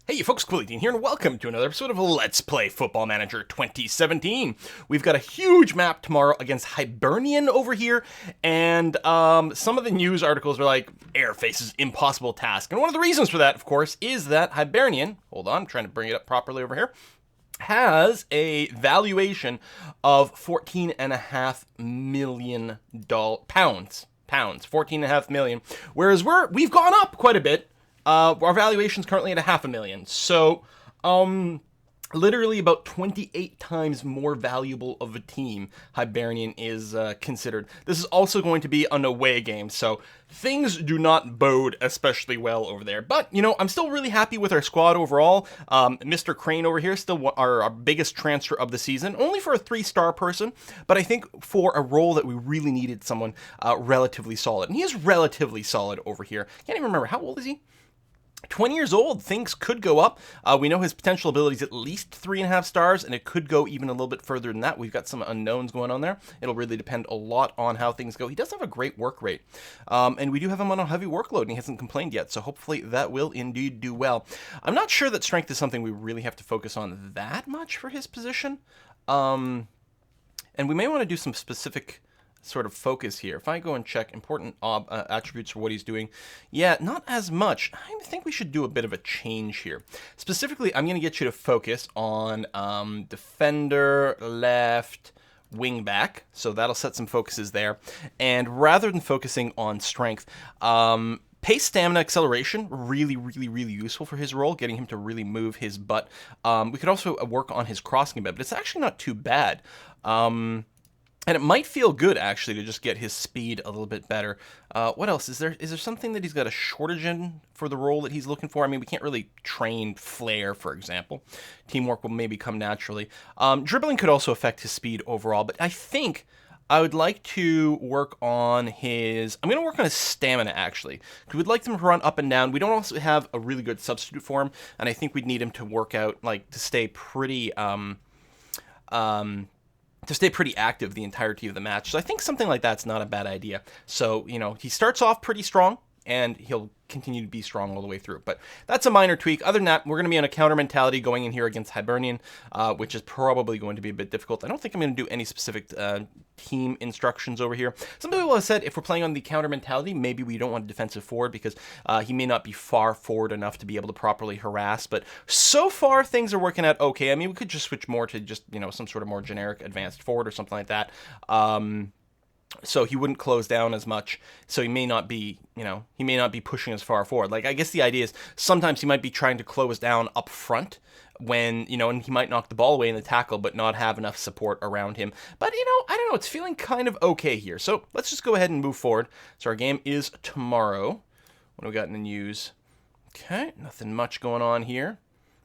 Hey you folks, Dean here, and welcome to another episode of Let's Play Football Manager 2017. We've got a huge map tomorrow against Hibernian over here, and some of the news articles are like, Air faces impossible task. And one of the reasons for that, of course, is that Hibernian, hold on, I'm trying to bring it up properly over here, has a valuation of $14.5 million pounds, 14.5 million, whereas we've gone up quite a bit. Our valuation's currently at $500,000. So, literally about 28 times more valuable of a team Hibernian is considered. This is also going to be an away game, so things do not bode especially well over there. But, you know, I'm still really happy with our squad overall. Mr. Crane over here, still our biggest transfer of the season, only for a 3-star person, but I think for a role that we really needed someone relatively solid. And he is relatively solid over here. Can't even remember, how old is he? 20 years old. Things could go up. We know his potential ability is at least 3.5 stars, and it could go even a little bit further than that. We've got some unknowns going on there. It'll really depend a lot on how things go. He does have a great work rate, and we do have him on a heavy workload, and he hasn't complained yet, so hopefully that will indeed do well. I'm not sure that strength is something we really have to focus on that much for his position, and we may want to do some specific sort of focus here. If I go and check important attributes for what he's doing, yeah, not as much. I think we should do a bit of a change here. Specifically, I'm going to get you to focus on defender, left, wing back. So that'll set some focuses there. And rather than focusing on strength, pace, stamina, acceleration, really useful for his role, getting him to really move his butt. We could also work on his crossing a bit, but it's actually not too bad. And it might feel good, actually, to just get his speed a little bit better. What else? Is there something that he's got a shortage in for the role that he's looking for? I mean, we can't really train flair, for example. Teamwork will maybe come naturally. Dribbling could also affect his speed overall, but I think I would like to work on his... I'm going to work on his stamina, actually, because we'd like him to run up and down. We don't also have a really good substitute for him, and I think we'd need him to work out, like, to stay pretty... to stay pretty active the entirety of the match. So I think something like that's not a bad idea. So, you know, he starts off pretty strong, and he'll continue to be strong all the way through. But that's a minor tweak. Other than that, we're going to be on a counter mentality going in here against Hibernian, which is probably going to be a bit difficult. I don't think I'm going to do any specific team instructions over here. Some people have said if we're playing on the counter mentality, maybe we don't want a defensive forward because he may not be far forward enough to be able to properly harass. But so far, things are working out okay. I mean, we could just switch more to just, you know, some sort of more generic advanced forward or something like that. So he wouldn't close down as much. So he may not be, you know, he may not be pushing as far forward. Like, I guess the idea is sometimes he might be trying to close down up front when, you know, and he might knock the ball away in the tackle, but not have enough support around him. But, you know, I don't know, it's feeling kind of okay here. So let's just go ahead and move forward. So our game is tomorrow. What do we got in the news? Okay, nothing much going on here.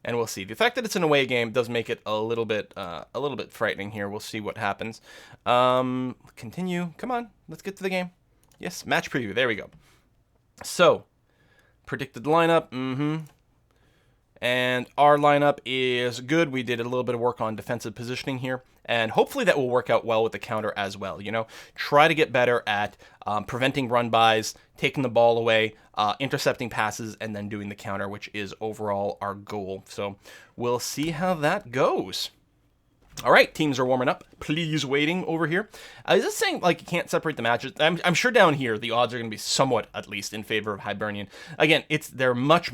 And we'll see. The fact that it's an away game does make it a little bit frightening here. We'll see what happens. Continue. Come on. Let's get to the game. Yes, match preview. There we go. So, predicted lineup. And our lineup is good. We did a little bit of work on defensive positioning here. And hopefully that will work out well with the counter as well. You know, try to get better at preventing run-bys, taking the ball away, intercepting passes, and then doing the counter, which is overall our goal. So we'll see how that goes. All right, teams are warming up. Please waiting over here. Is this saying, like, you can't separate the matches? I'm sure down here the odds are going to be somewhat, at least, in favor of Hibernian. Again, they're a much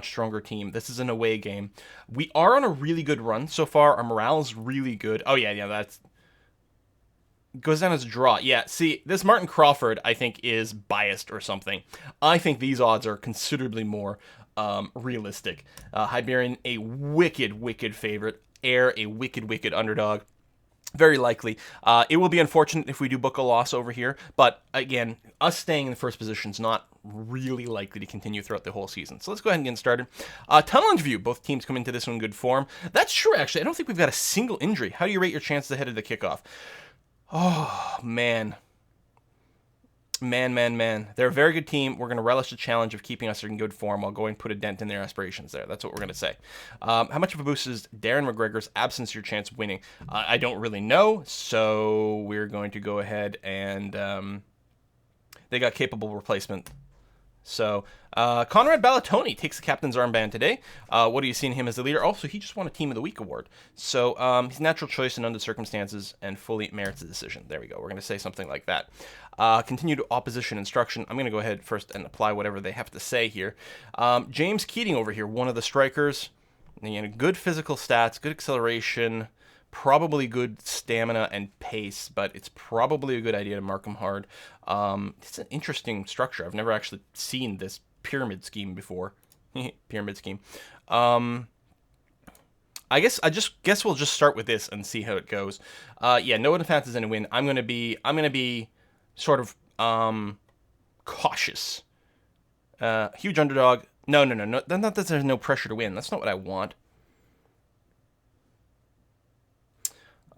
stronger team. This is an away game. We are on a really good run so far. Our morale is really good. Oh, yeah, that's... Goes down as a draw. Yeah, see, this Martin Crawford, I think, is biased or something. I think these odds are considerably more realistic. Hibernian, a wicked favorite. Air, a wicked underdog. Very likely. It will be unfortunate if we do book a loss over here, but again, us staying in the first position is not really likely to continue throughout the whole season. So let's go ahead and get started. Tunnel interview. Both teams come into this one in good form. That's true, actually. I don't think we've got a single injury. How do you rate your chances ahead of the kickoff? Oh, man. Man. They're a very good team. We're going to relish the challenge of keeping us in good form while going put a dent in their aspirations there. That's what we're going to say. How much of a boost is Darren McGregor's absence your chance of winning? I don't really know, so we're going to go ahead and... they got capable replacement. So, Conrad Ballatoni takes the captain's armband today. What do you see in him as the leader? Also, he just won a Team of the Week award. So, he's a natural choice in under circumstances and fully merits the decision. There we go. We're going to say something like that. Continued opposition instruction. I'm going to go ahead first and apply whatever they have to say here. James Keating over here, one of the strikers. You know, good physical stats, good acceleration, probably good stamina and pace, but it's probably a good idea to mark him hard. It's an interesting structure. I've never actually seen this pyramid scheme before. Pyramid scheme. I guess we'll just start with this and see how it goes. Yeah, no advances in a win. I'm gonna be sort of cautious. Huge underdog. No. Not that there's no pressure to win. That's not what I want.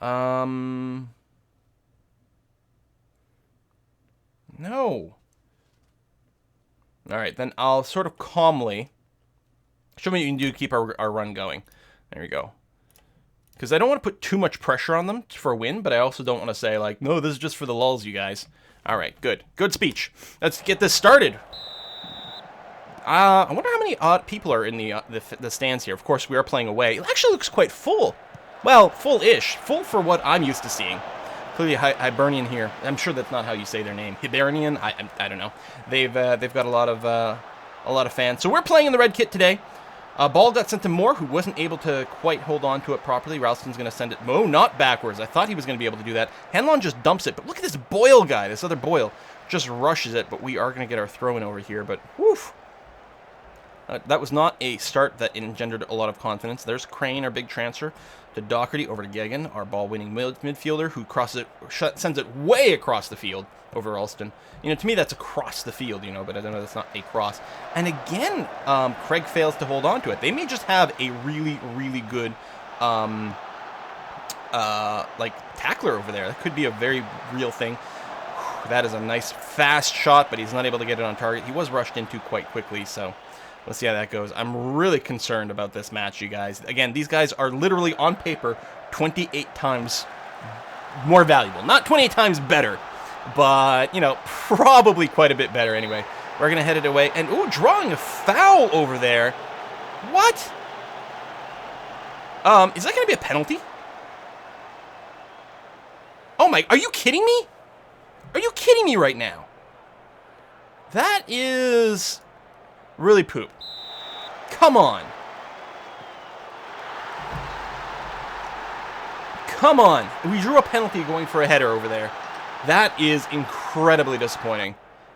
No. All right, then I'll sort of calmly show me what you can do to keep our run going. There we go. Because I don't want to put too much pressure on them for a win, but I also don't want to say, like, no, this is just for the lulz, you guys. All right, good. Good speech. Let's get this started. I wonder how many odd people are in the stands here. Of course, we are playing away. It actually looks quite full. Well, full-ish. Full for what I'm used to seeing. Clearly, Hibernian here. I'm sure that's not how you say their name. Hibernian? I don't know. They've got a lot of fans. So we're playing in the red kit today. Ball got sent to Moore, who wasn't able to quite hold on to it properly. Ralston's going to send it. No, not backwards. I thought he was going to be able to do that. Hanlon just dumps it. But look at this Boyle guy. This other Boyle just rushes it. But we are going to get our throw-in over here. But, woof. That was not a start that engendered a lot of confidence. There's Crane, our big transfer, to Doherty, over to Geoghegan, our ball-winning midfielder, who crosses it, sends it way across the field over Ralston. You know, to me, that's across the field, you know, but I don't know, that's not a cross. And again, Craig fails to hold on to it. They may just have a really, really good, like, tackler over there. That could be a very real thing. That is a nice, fast shot, but he's not able to get it on target. He was rushed into quite quickly, so let's see how that goes. I'm really concerned about this match, you guys. Again, these guys are literally, on paper, 28 times more valuable. Not 28 times better, but, you know, probably quite a bit better anyway. We're going to head it away. And, ooh, drawing a foul over there. What? Is that going to be a penalty? Oh, my, are you kidding me? Are you kidding me right now? That is really poop. Come on. Come on. We drew a penalty going for a header over there. That is incredibly disappointing.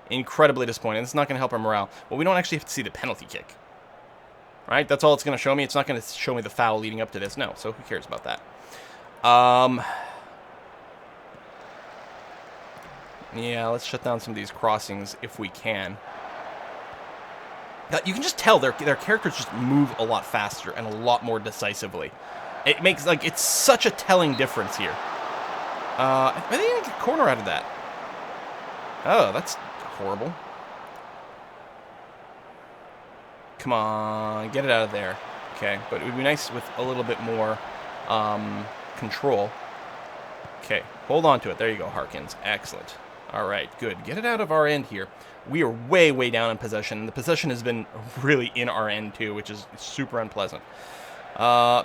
Incredibly disappointing. It's not going to help our morale. Well, we don't actually have to see the penalty kick. Right? That's all it's going to show me. It's not going to show me the foul leading up to this. No, so who cares about that? Yeah, let's shut down some of these crossings if we can. You can just tell their characters just move a lot faster and a lot more decisively. It makes, like, it's such a telling difference here. Are they going to get a corner out of that? Oh, that's horrible. Come on, get it out of there. Okay, but it would be nice with a little bit more control. Okay, hold on to it. There you go, Harkins. Excellent. All right, good. Get it out of our end here. We are way, way down in possession. The possession has been really in our end, too, which is super unpleasant.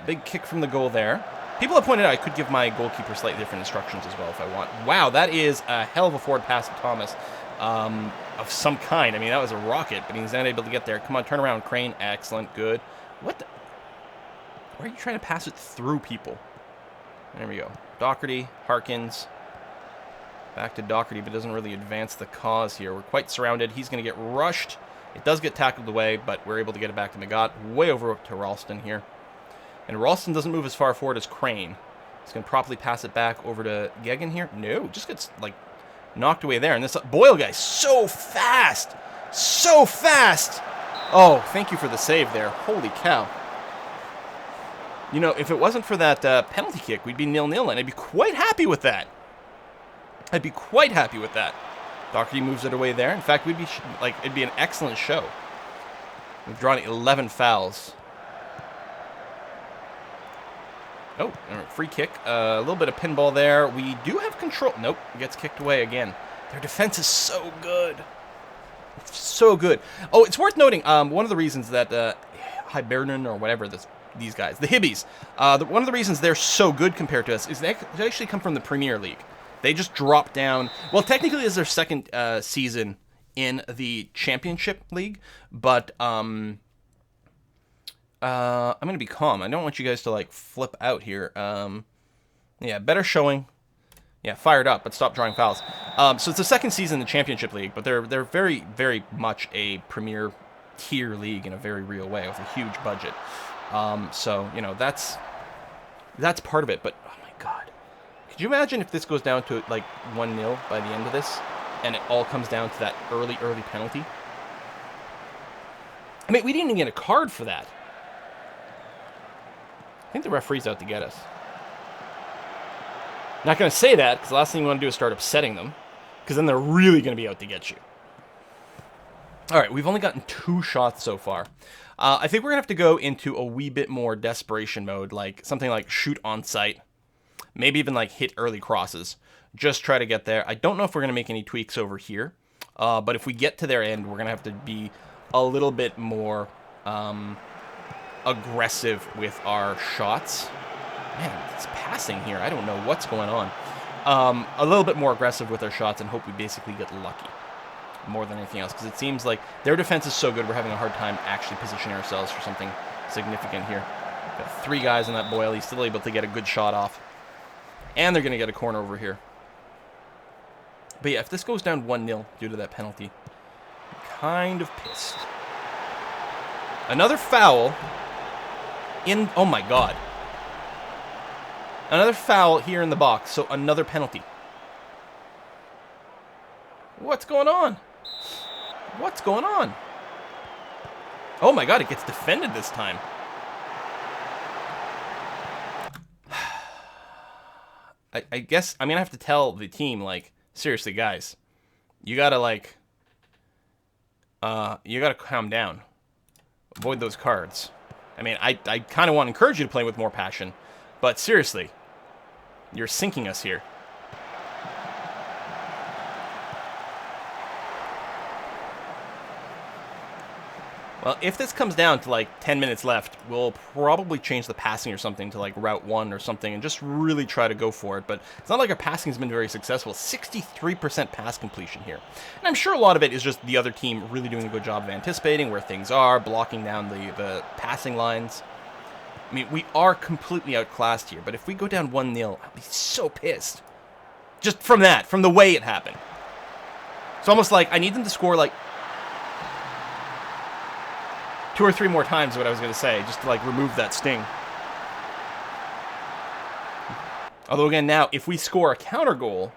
Big kick from the goal there. People have pointed out I could give my goalkeeper slightly different instructions as well if I want. Wow, that is a hell of a forward pass to Thomas of some kind. I mean, that was a rocket, but he's not able to get there. Come on, turn around, Crane. Excellent, good. What the? Why are you trying to pass it through people? There we go. Doherty, Harkins. Back to Doherty, but doesn't really advance the cause here. We're quite surrounded. He's going to get rushed. It does get tackled away, but we're able to get it back to Magat. Way over to Ralston here. And Ralston doesn't move as far forward as Crane. He's going to properly pass it back over to Geoghegan here. No, just gets, like, knocked away there. And this Boyle guy, so fast! So fast! Oh, thank you for the save there. Holy cow. You know, if it wasn't for that penalty kick, we'd be 0-0, and I'd be quite happy with that. I'd be quite happy with that. Doherty moves it away there. In fact, we'd be it'd be an excellent show. We've drawn 11 fouls. Oh, free kick. A little bit of pinball there. We do have control. Nope, gets kicked away again. Their defense is so good. It's so good. Oh, it's worth noting, one of the reasons that Hibernian or whatever these guys, the Hibbies, one of the reasons they're so good compared to us is they actually come from the Premier League. They just dropped down. Well, technically, it's their second season in the Championship League, but I'm going to be calm. I don't want you guys to, like, flip out here. Yeah, better showing. Yeah, fired up, but stop drawing fouls. So it's the second season in the Championship League, but they're very, very much a Premier tier league in a very real way with a huge budget. So, you know, that's part of it. But, oh, my God. Could you imagine if this goes down to, like, 1-0 by the end of this, and it all comes down to that early penalty? I mean, we didn't even get a card for that. I think the referee's out to get us. Not going to say that, because the last thing you want to do is start upsetting them, because then they're really going to be out to get you. All right, we've only gotten 2 shots so far. I think we're going to have to go into a wee bit more desperation mode, like something like shoot on sight, maybe even like hit early crosses. Just try to get there. I don't know if we're going to make any tweaks over here, but if we get to their end, we're going to have to be a little bit more aggressive with our shots. Man, it's passing here. I don't know what's going on. A little bit more aggressive with our shots and hope we basically get lucky more than anything else, because it seems like their defense is so good we're having a hard time actually positioning ourselves for something significant here. Got 3 guys in that boil. He's still able to get a good shot off. And they're going to get a corner over here. But yeah, if this goes down 1-0 due to that penalty, I'm kind of pissed. Another foul in... Oh my God. Another foul here in the box, so another penalty. What's going on? What's going on? Oh my God, it gets defended this time. I guess I'm going to have to tell the team, like, seriously, guys, you got to, like, you got to calm down. Avoid those cards. I mean, I kind of want to encourage you to play with more passion, but seriously, you're sinking us here. Well, if this comes down to like 10 minutes left, we'll probably change the passing or something to like route 1 or something and just really try to go for it. But it's not like our passing has been very successful. 63% pass completion here. And I'm sure a lot of it is just the other team really doing a good job of anticipating where things are, blocking down the passing lines. I mean, we are completely outclassed here, but if we go down 1-0, I'll be so pissed. Just from that, from the way it happened. It's almost like I need them to score like 2 or 3 more times, what I was going to say, just to like remove that sting. Although again, now, if we score a counter goal,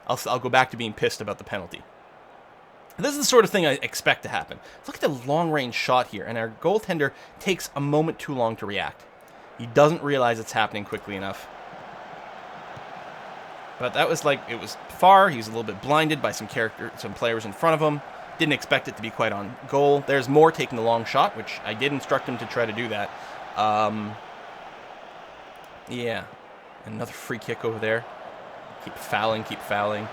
I'll go back to being pissed about the penalty. This is the sort of thing I expect to happen. Look at the long-range shot here, and our goaltender takes a moment too long to react. He doesn't realize it's happening quickly enough. But that was like, it was far. He was a little bit blinded by some players in front of him. Didn't expect it to be quite on goal. There's Moore taking the long shot, which I did instruct him to try to do that. Yeah. Another free kick over there. Keep fouling, keep fouling.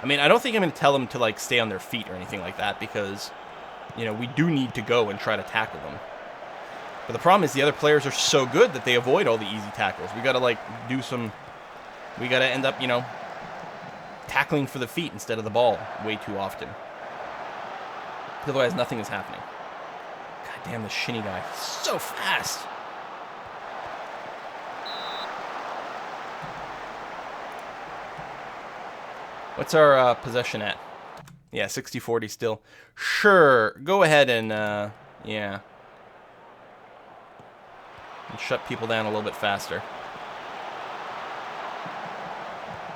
I mean, I don't think I'm going to tell them to, like, stay on their feet or anything like that because, you know, we do need to go and try to tackle them. But the problem is the other players are so good that they avoid all the easy tackles. We got to, like, do some... We got to end up, you know, tackling for the feet instead of the ball way too often. Otherwise, nothing is happening. God damn, the shinny guy. He's so fast. What's our possession at? Yeah, 60-40 still. Sure, go ahead and, yeah. And shut people down a little bit faster.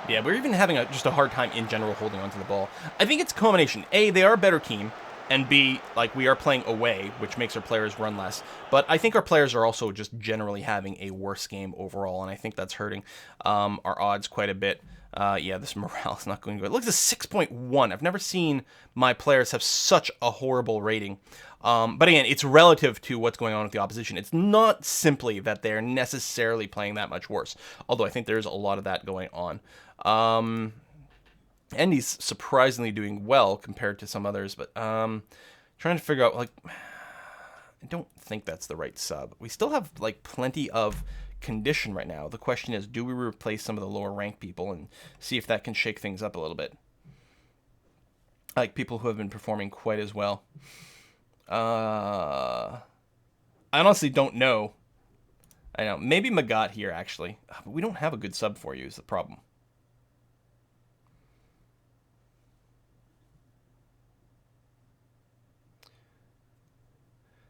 Yeah, we're even having just a hard time in general holding onto the ball. I think it's a combination. A, they are a better team. And B, like, we are playing away, which makes our players run less. But I think our players are also just generally having a worse game overall. And I think that's hurting our odds quite a bit. Yeah, this morale is not going good. Look at this 6.1. I've never seen my players have such a horrible rating. But again, it's relative to what's going on with the opposition. It's not simply that they're necessarily playing that much worse. Although I think there's a lot of that going on. And he's surprisingly doing well compared to some others, but trying to figure out, like, I don't think that's the right sub. We still have, like, plenty of condition right now. The question is, do we replace some of the lower ranked people and see if that can shake things up a little bit? Like, people who have been performing quite as well. I honestly don't know. I know. Maybe Magat here, actually. But we don't have a good sub for you is the problem.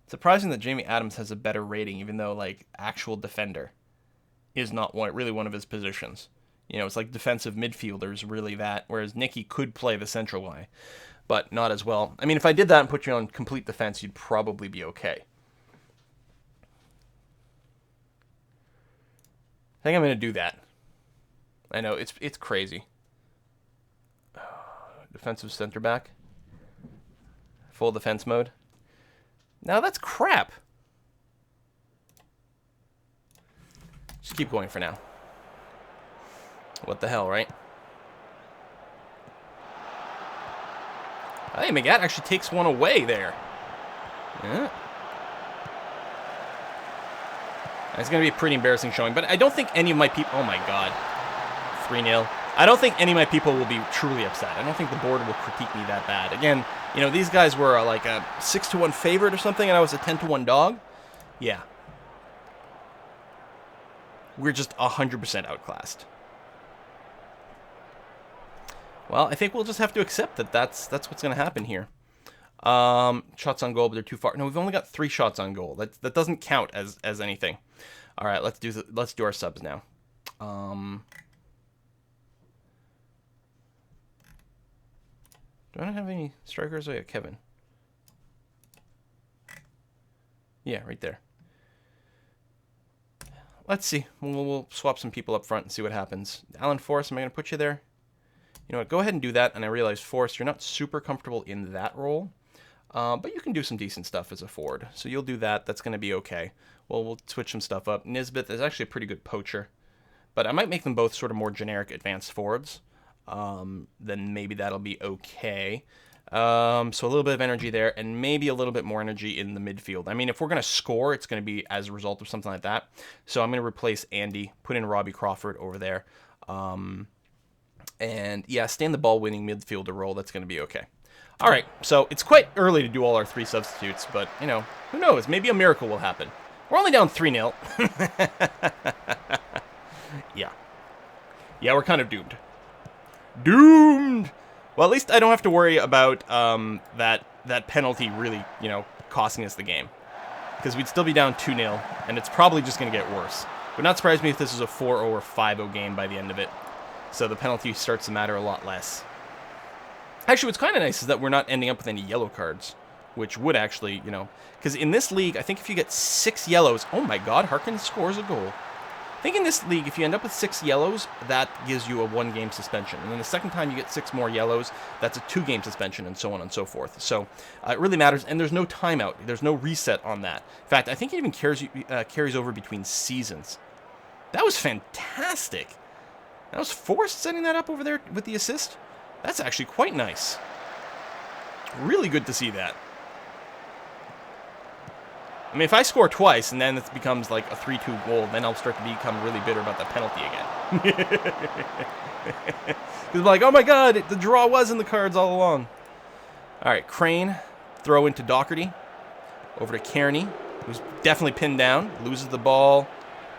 Surprising that Jamie Adams has a better rating, even though, like, actual defender is not really one of his positions. You know, it's like defensive midfielders really that, whereas Nicky could play the central guy, but not as well. I mean, if I did that and put you on complete defense, you'd probably be okay. I think I'm going to do that. I know, it's crazy. Defensive center back. Full defense mode. Now that's crap. Just keep going for now. What the hell, right? Hey, Magat actually takes one away there. Yeah. It's going to be a pretty embarrassing showing, but I don't think any of my people... Oh, my God. 3-0. I don't think any of my people will be truly upset. I don't think the board will critique me that bad. Again, you know, these guys were like a 6-1 favorite or something, and I was a 10-1 dog. Yeah. We're just 100% outclassed. Well, I think we'll just have to accept that that's what's going to happen here. Shots on goal, but they're too far. No, we've only got 3 shots on goal. That doesn't count as anything. All right, let's do our subs now. Do I not have any strikers? Oh, yeah, Kevin. Yeah, right there. Let's see. We'll swap some people up front and see what happens. Alan Forrest, am I going to put you there? You know what, go ahead and do that. And I realize, Forrest, you're not super comfortable in that role. But you can do some decent stuff as a forward. So you'll do that. That's going to be okay. Well, we'll switch some stuff up. Nisbet is actually a pretty good poacher. But I might make them both sort of more generic advanced forwards. Then maybe that'll be okay. So a little bit of energy there, and maybe a little bit more energy in the midfield. I mean, if we're going to score, it's going to be as a result of something like that. So I'm going to replace Andy, put in Robbie Crawford over there. And yeah, stay in the ball-winning midfielder role. That's going to be okay. All right, so it's quite early to do all our 3 substitutes, but, you know, who knows? Maybe a miracle will happen. We're only down 3-0. Yeah. Yeah, we're kind of doomed. Doomed! Well, at least I don't have to worry about that penalty really, you know, costing us the game. Because we'd still be down 2-0, and it's probably just going to get worse. Would not surprise me if this is a 4-0 or 5-0 game by the end of it. So the penalty starts to matter a lot less. Actually, what's kind of nice is that we're not ending up with any yellow cards, which would actually, you know... Because in this league, I think if you get 6 yellows... Oh my God, Harkins scores a goal. I think in this league, if you end up with 6 yellows, that gives you a 1-game suspension. And then the second time you get 6 more yellows, that's a 2-game suspension, and so on and so forth. So it really matters, and there's no timeout. There's no reset on that. In fact, I think it even carries over between seasons. That was fantastic. That was Forrest setting that up over there with the assist. That's actually quite nice. Really good to see that. I mean, if I score twice and then it becomes like a 3-2 goal, then I'll start to become really bitter about that penalty again. Because I'm like, oh my God, the draw was in the cards all along. All right, Crane, throw into Doherty. Over to Kearney, who's definitely pinned down, loses the ball.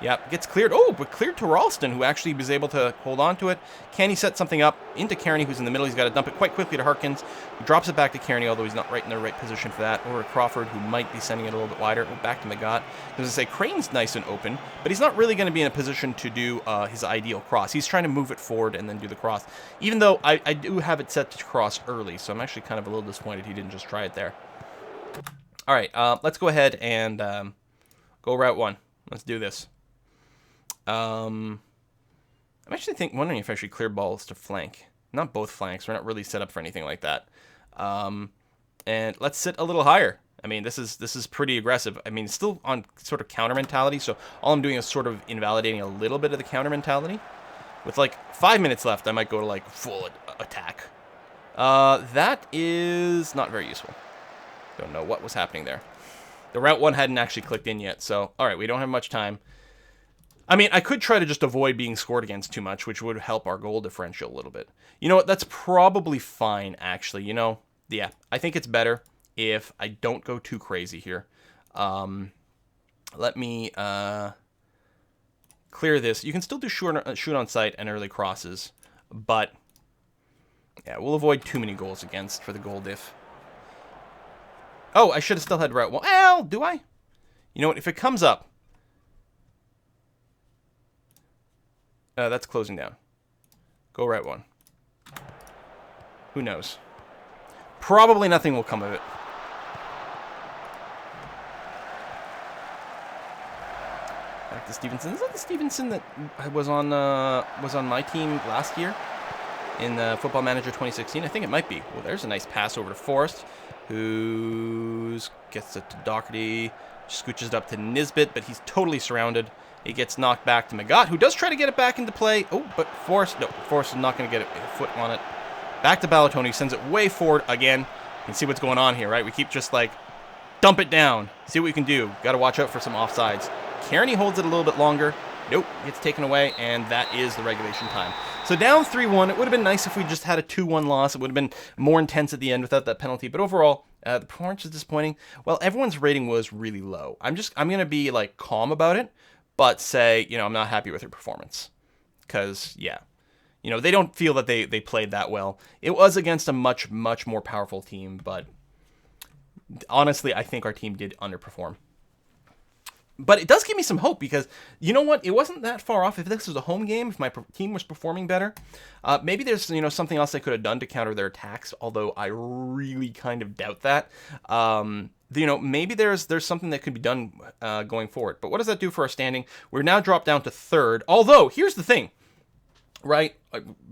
Yep, gets cleared. Oh, but cleared to Ralston, who actually was able to hold on to it. Can he set something up into Kearney, who's in the middle? He's got to dump it quite quickly to Harkins, who drops it back to Kearney, although he's not right in the right position for that. Over to Crawford, who might be sending it a little bit wider. Oh, back to Magat. As I say, Crane's nice and open, but he's not really going to be in a position to do his ideal cross. He's trying to move it forward and then do the cross, even though I do have it set to cross early, so I'm actually kind of a little disappointed he didn't just try it there. All right, let's go ahead and go route 1. Let's do this. I'm actually wondering if I should clear balls to flank. Not both flanks. We're not really set up for anything like that. And let's sit a little higher. I mean, this is pretty aggressive. I mean, still on sort of counter mentality. So all I'm doing is sort of invalidating a little bit of the counter mentality. With like 5 minutes left, I might go to like full attack. That is not very useful. Don't know what was happening there. The Route 1 hadn't actually clicked in yet, so alright, we don't have much time. I mean, I could try to just avoid being scored against too much, which would help our goal differential a little bit. You know what, that's probably fine, actually. You know, yeah, I think it's better if I don't go too crazy here. Let me clear this. You can still do shoot on sight and early crosses, but yeah, we'll avoid too many goals against for the goal diff. Oh, I should have still had Route 1. Well, do I? You know what, if it comes up... that's closing down. Go Route 1. Who knows? Probably nothing will come of it. Back to Stevenson. Is that the Stevenson that was on my team last year in Football Manager 2016? I think it might be. Well, there's a nice pass over to Forrest, who gets it to Doherty, scooches it up to Nisbet, but he's totally surrounded. He gets knocked back to Magat, who does try to get it back into play. Oh, but Forrest is not going to get a foot on it. Back to Ballatoni, sends it way forward again. You can see what's going on here, right? We keep just like, dump it down. See what we can do. Got to watch out for some offsides. Kearney holds it a little bit longer. Nope, gets taken away, and that is the regulation time. So down 3-1. It would have been nice if we just had a 2-1 loss. It would have been more intense at the end without that penalty. But overall, the performance is disappointing. Well, everyone's rating was really low. I'm going to be like calm about it, but say, you know, I'm not happy with her performance. Because, yeah, you know, they don't feel that they played that well. It was against a much, much more powerful team, but honestly, I think our team did underperform. But it does give me some hope because, you know what, it wasn't that far off. If this was a home game, if my team was performing better, maybe there's, you know, something else I could have done to counter their attacks, although I really kind of doubt that. You know, maybe there's something that could be done going forward. But what does that do for our standing? We're now dropped down to 3rd, although, here's the thing. Right,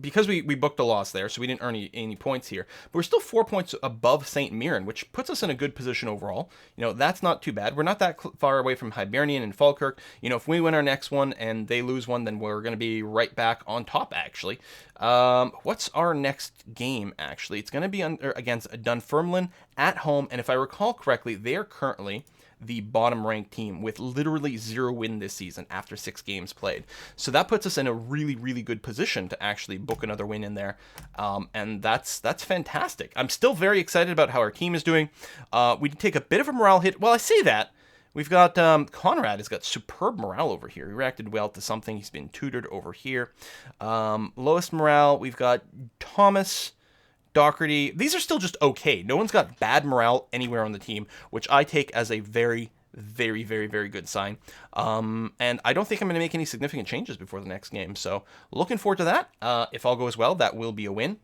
because we booked a loss there, so we didn't earn any points here. But we're still 4 points above St. Mirren, which puts us in a good position overall. You know, that's not too bad. We're not that far away from Hibernian and Falkirk. You know, if we win our next one and they lose one, then we're going to be right back on top, actually. What's our next game, actually? It's going to be against Dunfermline at home, and if I recall correctly, they are currently the bottom-ranked team with literally 0 win this season after 6 games played. So that puts us in a really, really good position to actually book another win in there, and that's fantastic. I'm still very excited about how our team is doing. We did take a bit of a morale hit. Well, I say that. We've got Conrad has got superb morale over here. He reacted well to something. He's been tutored over here. Lowest morale, we've got Thomas, Doherty. These are still just okay. No one's got bad morale anywhere on the team, which I take as a very, very, very, very good sign. And I don't think I'm going to make any significant changes before the next game. So looking forward to that. If all goes well, that will be a win.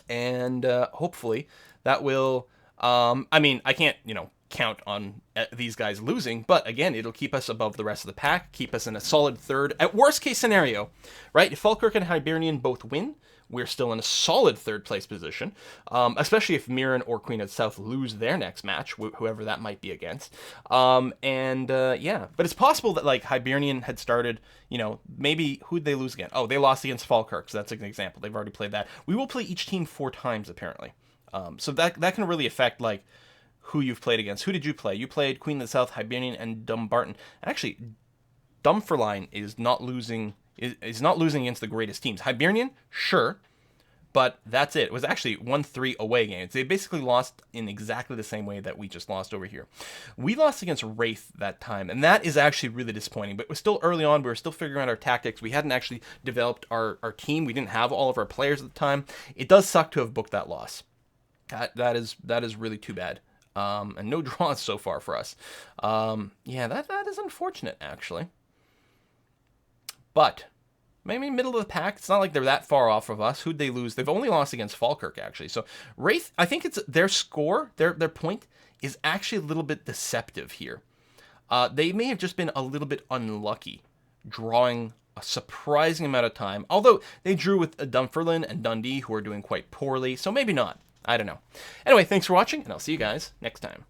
And hopefully that will... I mean, I can't, you know, count on these guys losing, but again, it'll keep us above the rest of the pack, keep us in a solid 3rd. At worst case scenario, right? If Falkirk and Hibernian both win, we're still in a solid 3rd place position, especially if Mirren or Queen of the South lose their next match, whoever that might be against. Yeah, but it's possible that like Hibernian had started, you know, maybe who'd they lose again? Oh, they lost against Falkirk, so that's an example. They've already played that. We will play each team 4 times apparently, so that can really affect like who you've played against. Who did you play? You played Queen of the South, Hibernian, and Dumbarton. Actually, Dunfermline is not losing. Is not losing against the greatest teams. Hibernian, sure, but that's it. It was actually 1-3 away games. They basically lost in exactly the same way that we just lost over here. We lost against Wraith that time, and that is actually really disappointing, but it was still early on. We were still figuring out our tactics. We hadn't actually developed our team. We didn't have all of our players at the time. It does suck to have booked that loss. That is really too bad. And no draws so far for us. Yeah, that is unfortunate, actually. But maybe middle of the pack. It's not like they're that far off of us. Who'd they lose? They've only lost against Falkirk, actually. So Wraith, I think it's their score, their point is actually a little bit deceptive here. They may have just been a little bit unlucky, drawing a surprising amount of time. Although they drew with Dunfermline and Dundee, who are doing quite poorly. So maybe not. I don't know. Anyway, thanks for watching, and I'll see you guys next time.